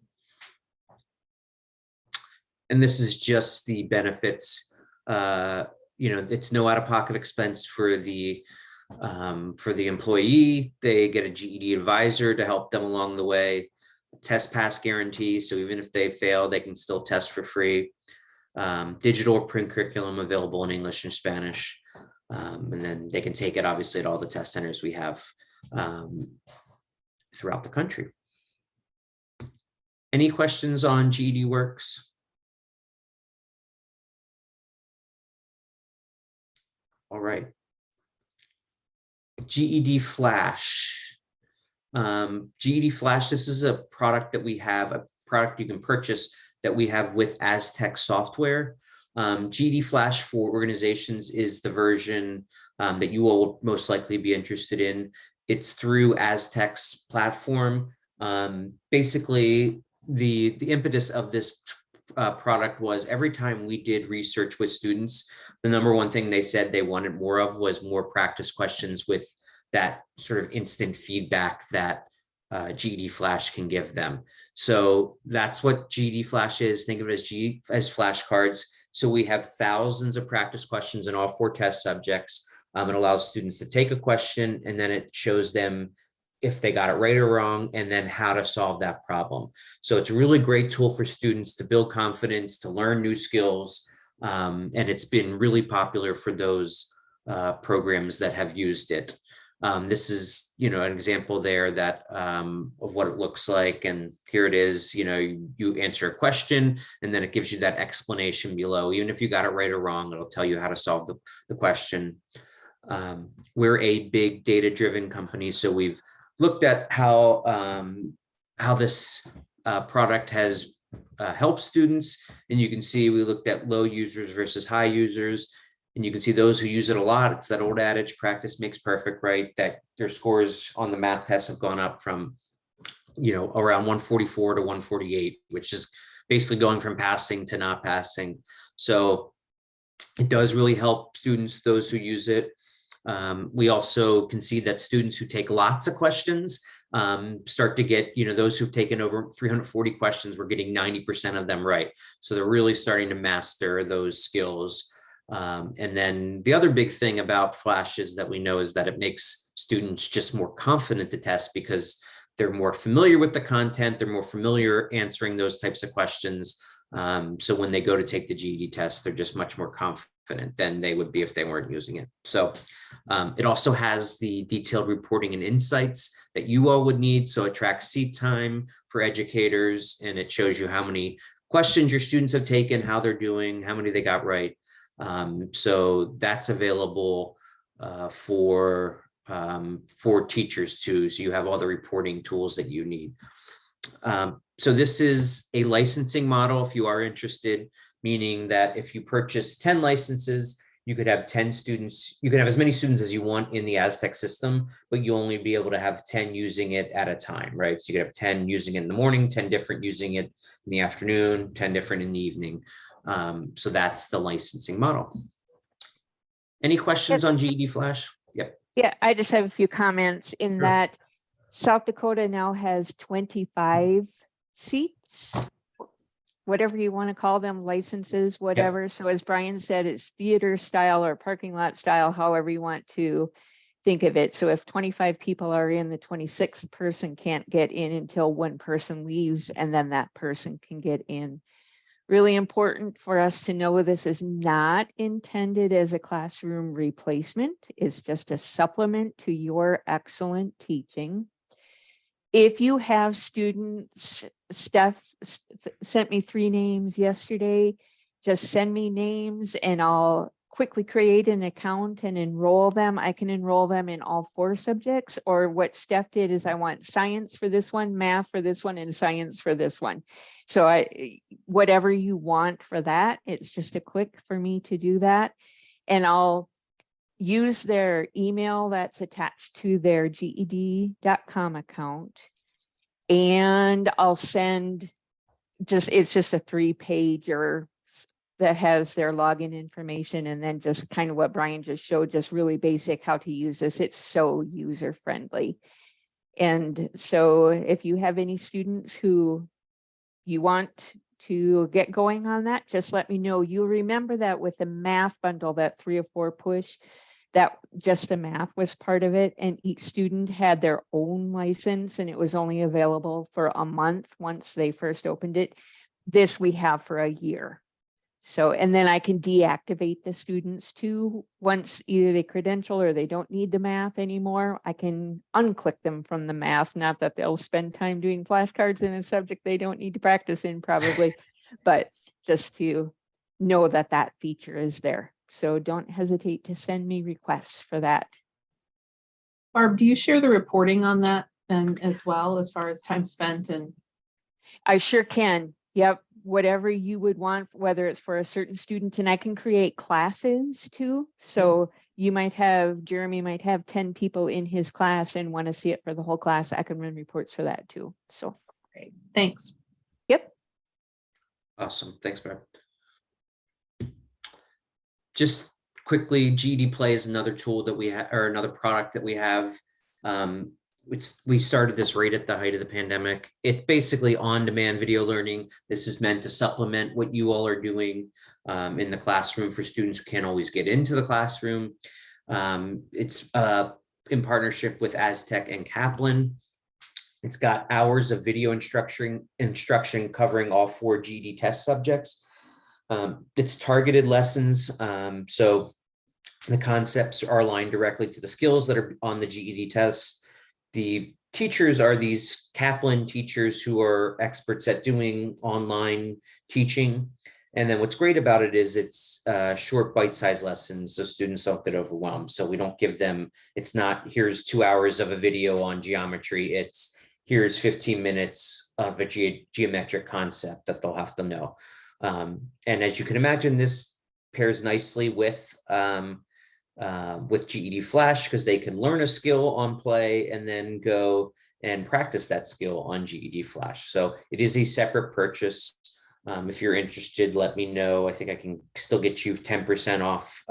And this is just the benefits. It's no out-of-pocket expense for the employee. They get a GED advisor to help them along the way, test pass guarantee. So even if they fail, they can still test for free. Digital or print curriculum available in English and Spanish. And then they can take it obviously at all the test centers we have throughout the country. Any questions on GED Works? All right. GED Flash. GED Flash, this is a product that we have, a product you can purchase that we have with Aztec software. GED Flash for organizations is the version that you will most likely be interested in. It's through Aztec's platform. Basically, the impetus of this product was every time we did research with students, the number one thing they said they wanted more of was more practice questions with that sort of instant feedback that GED Flash can give them. So that's what GED Flash is. Think of it as flashcards. So we have thousands of practice questions in all 4 test subjects. It allows students to take a question, and then it shows them if they got it right or wrong, and then how to solve that problem. So it's a really great tool for students to build confidence, to learn new skills. And it's been really popular for those programs that have used it. This is, an example there that of what it looks like. And here it is, you answer a question, and then it gives you that explanation below. Even if you got it right or wrong, it'll tell you how to solve the question. We're a big data-driven company, so we've looked at how this product has helped students. And you can see we looked at low users versus high users. And you can see those who use it a lot. It's that old adage, practice makes perfect, right? That their scores on the math tests have gone up from, around 144 to 148, which is basically going from passing to not passing. So it does really help students, those who use it. We also can see that students who take lots of questions start to get, those who've taken over 340 questions, we're getting 90% of them right. So they're really starting to master those skills. And then the other big thing about Flash is that we know is that it makes students just more confident to test, because they're more familiar with the content, they're more familiar answering those types of questions. So when they go to take the GED test, they're just much more confident than they would be if they weren't using it. So it also has the detailed reporting and insights that you all would need. So it tracks seat time for educators, and it shows you how many questions your students have taken, how they're doing, how many they got right. So that's available for teachers too. So you have all the reporting tools that you need. So this is a licensing model if you are interested, meaning that if you purchase 10 licenses, you could have 10 students, you can have as many students as you want in the Aztec system, but you only be able to have 10 using it at a time, right? So you could have 10 using it in the morning, 10 different using it in the afternoon, 10 different in the evening. So that's the licensing model. Any questions on GED Flash? Yep. Yeah, I just have a few comments in Sure. that South Dakota now has 25 seats, whatever you want to call them, licenses, whatever. So as Brian said, it's theater style or parking lot style, however you want to think of it. So if 25 people are in, the 26th person can't get in until one person leaves, and then that person can get in. Really important for us to know this is not intended as a classroom replacement. It's just a supplement to your excellent teaching. If you have students, Steph sent me 3 names yesterday, just send me names and I'll quickly create an account and enroll them. I can enroll them in all 4 subjects, or what Steph did is I want science for this one, math for this one, and science for this one. So whatever you want for that, it's just a click for me to do that. And I'll use their email that's attached to their GED.com account. And I'll send it's just a 3-pager that has their login information, and then just kind of what Brian just showed, just really basic how to use this. It's so user friendly. And so if you have any students who you want to get going on that, just let me know. You'll remember that with the math bundle, that 3 or 4 push, that just the math was part of it, and each student had their own license, and it was only available for a month once they first opened it. This we have for a year. So, and then I can deactivate the students too. Once either they credential or they don't need the math anymore, I can unclick them from the math. Not that they'll spend time doing flashcards in a subject they don't need to practice in probably, but just to know that that feature is there. So don't hesitate to send me requests for that. Barb, do you share the reporting on that then as well, as far as time spent? And I sure can. Yep. Whatever you would want, whether it's for a certain student, and I can create classes too. So you might have, Jeremy might have 10 people in his class and want to see it for the whole class. I can run reports for that too. So great, thanks. Yep. Awesome. Thanks, Barb. Just quickly, GED Play is another tool that we have, or another product that we have. We started this right at the height of the pandemic. It's basically on-demand video learning. This is meant to supplement what you all are doing in the classroom for students who can't always get into the classroom. It's in partnership with Aztec and Kaplan. It's got hours of video instruction covering all 4 GED test subjects. It's targeted lessons, so the concepts are aligned directly to the skills that are on the GED tests. The teachers are these Kaplan teachers who are experts at doing online teaching. And then what's great about it is it's short bite-sized lessons, so students don't get overwhelmed. So we don't give them, it's not here's 2 hours of a video on geometry, it's here's 15 minutes of a geometric concept that they'll have to know. And as you can imagine, this pairs nicely with GED Flash, because they can learn a skill on Play and then go and practice that skill on GED Flash. So it is a separate purchase. If you're interested, let me know. I think I can still get you 10% off,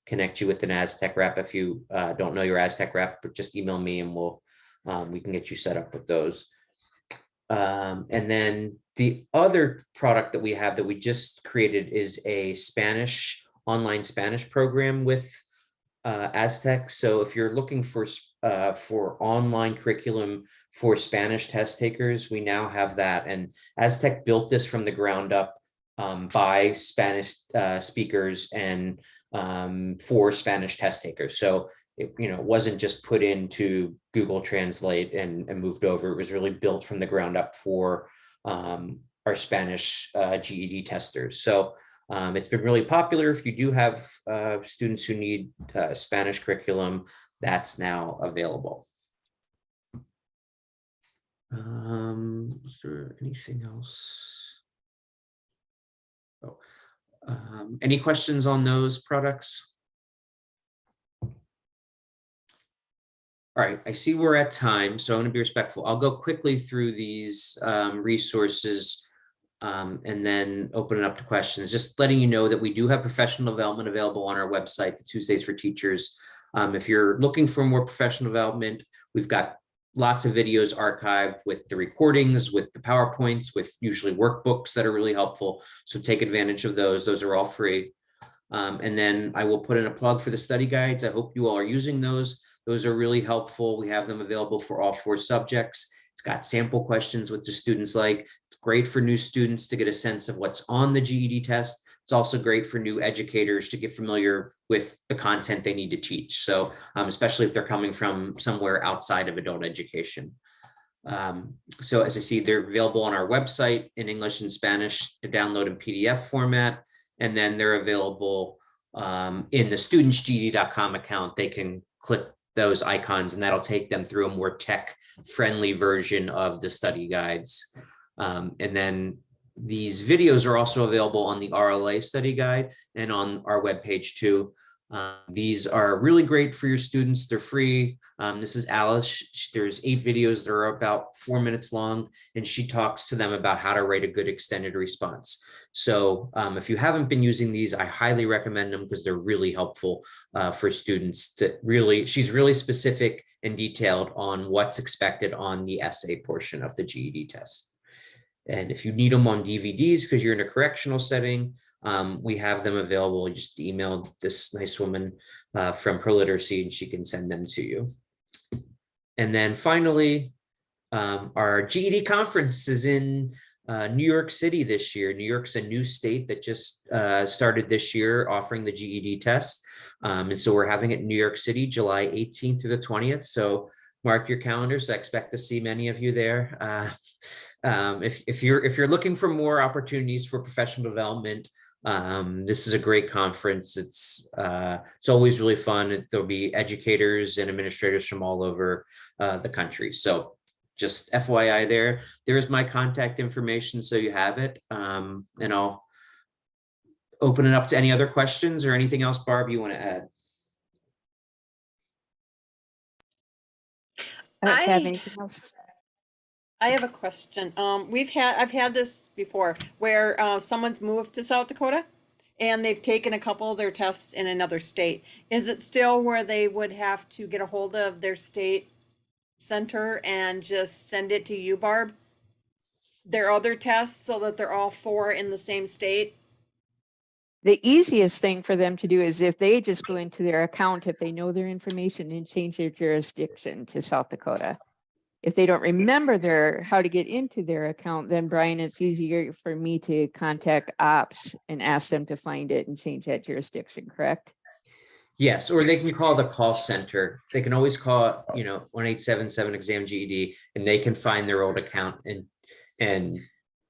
connect you with an Aztec rep. If you don't know your Aztec rep, but just email me and we can get you set up with those. And then the other product that we have that we just created is a online Spanish program with Aztec. So if you're looking for online curriculum for Spanish test takers, we now have that. And Aztec built this from the ground up by Spanish speakers and for Spanish test takers. So it, wasn't just put into Google Translate and moved over. It was really built from the ground up for our Spanish GED testers. So it's been really popular. If you do have students who need Spanish curriculum, that's now available. Is there anything else? Oh, any questions on those products? All right, I see we're at time, so I'm going to be respectful. I'll go quickly through these resources and then open it up to questions. Just letting you know that we do have professional development available on our website, the Tuesdays for Teachers. If you're looking for more professional development, we've got lots of videos archived with the recordings, with the PowerPoints, with usually workbooks that are really helpful. So take advantage of those. Those are all free. And then I will put in a plug for the study guides. I hope you all are using those. Those are really helpful. We have them available for all 4 subjects. It's got sample questions with the students like. It's great for new students to get a sense of what's on the GED test. It's also great for new educators to get familiar with the content they need to teach. So especially if they're coming from somewhere outside of adult education. So as I see, they're available on our website in English and Spanish to download in PDF format. And then they're available in the studentsged.com account. They can click those icons and that'll take them through a more tech-friendly version of the study guides. And then these videos are also available on the RLA study guide and on our webpage too. These are really great for your students. They're free. This is Alice. There's 8 videos that are about 4 minutes long, and she talks to them about how to write a good extended response. So if you haven't been using these, I highly recommend them because they're really helpful for students. She's really specific and detailed on what's expected on the essay portion of the GED test. And if you need them on DVDs because you're in a correctional setting, we have them available. You just email this nice woman from ProLiteracy and she can send them to you. And then finally, our GED conference is in New York City this year. New York's a new state that just started this year offering the GED test. And so we're having it in New York City, July 18th through the 20th. So mark your calendars. I expect to see many of you there. If you're looking for more opportunities for professional development, this is a great conference. It's always really fun. There'll be educators and administrators from all over the country. So just FYI there's my contact information so you have it. And I'll open it up to any other questions or anything else, Barb, you want to add? I don't have anything else. I have a question. I've had this before where someone's moved to South Dakota and they've taken a couple of their tests in another state. Is it still where they would have to get a hold of their state center and just send it to you, Barb? Their other tests so that they're all 4 in the same state? The easiest thing for them to do is if they just go into their account, if they know their information, and change their jurisdiction to South Dakota. If they don't remember how to get into their account, then Brian, it's easier for me to contact ops and ask them to find it and change that jurisdiction, correct? Yes, or they can call the call center. They can always call, 1877 exam GED, and they can find their old account and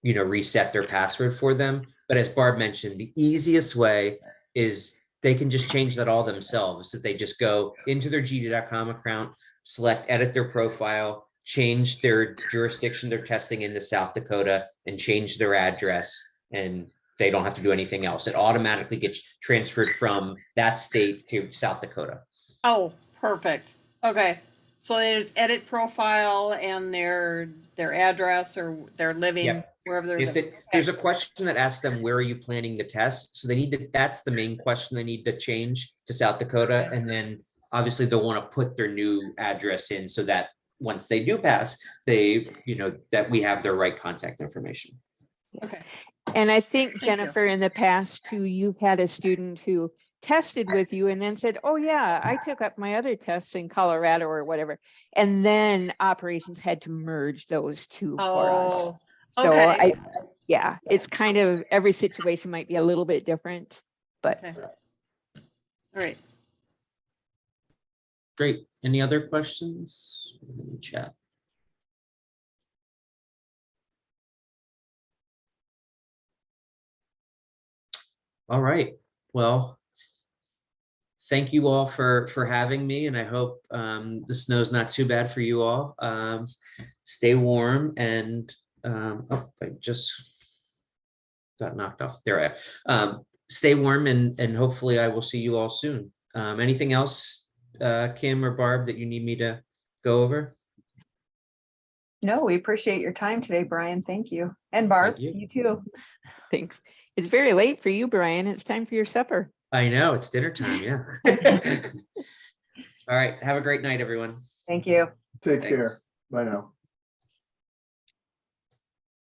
reset their password for them. But as Barb mentioned, the easiest way is they can just change that all themselves. So they just go into their GED.com account, select edit their profile, change their jurisdiction they're testing into South Dakota, and change their address, and they don't have to do anything else. It automatically gets transferred from that state to South Dakota. Oh, perfect. Okay. So they just edit profile and their address or their living, Yep. wherever they're living. There's a question that asks them, where are you planning the test? So that's the main question they need to change to South Dakota. And then obviously they'll want to put their new address in so that once they do pass, that we have their right contact information. Okay. And I think, Thank Jennifer, in the past too, you've had a student who tested with you and then said, oh yeah, I took up my other tests in Colorado or whatever. And then operations had to merge those two for us. Oh, So okay. yeah, it's kind of, every situation might be a little bit different, but Okay. All right. Great. Any other questions in the chat? All right. Well, thank you all for having me, and I hope the snow's not too bad for you all. Stay warm, and oh, I just got knocked off. There I am. Stay warm, and hopefully I will see you all soon. Anything else, Kim or Barb, that you need me to go over? No, we appreciate your time today, Brian. Thank you. And Barb, you. you too. thanks. It's very late for you, Brian. It's time for your supper. I know, it's dinner time, yeah. All right, have a great night, everyone. Thank you. Take Thanks. care. Bye now.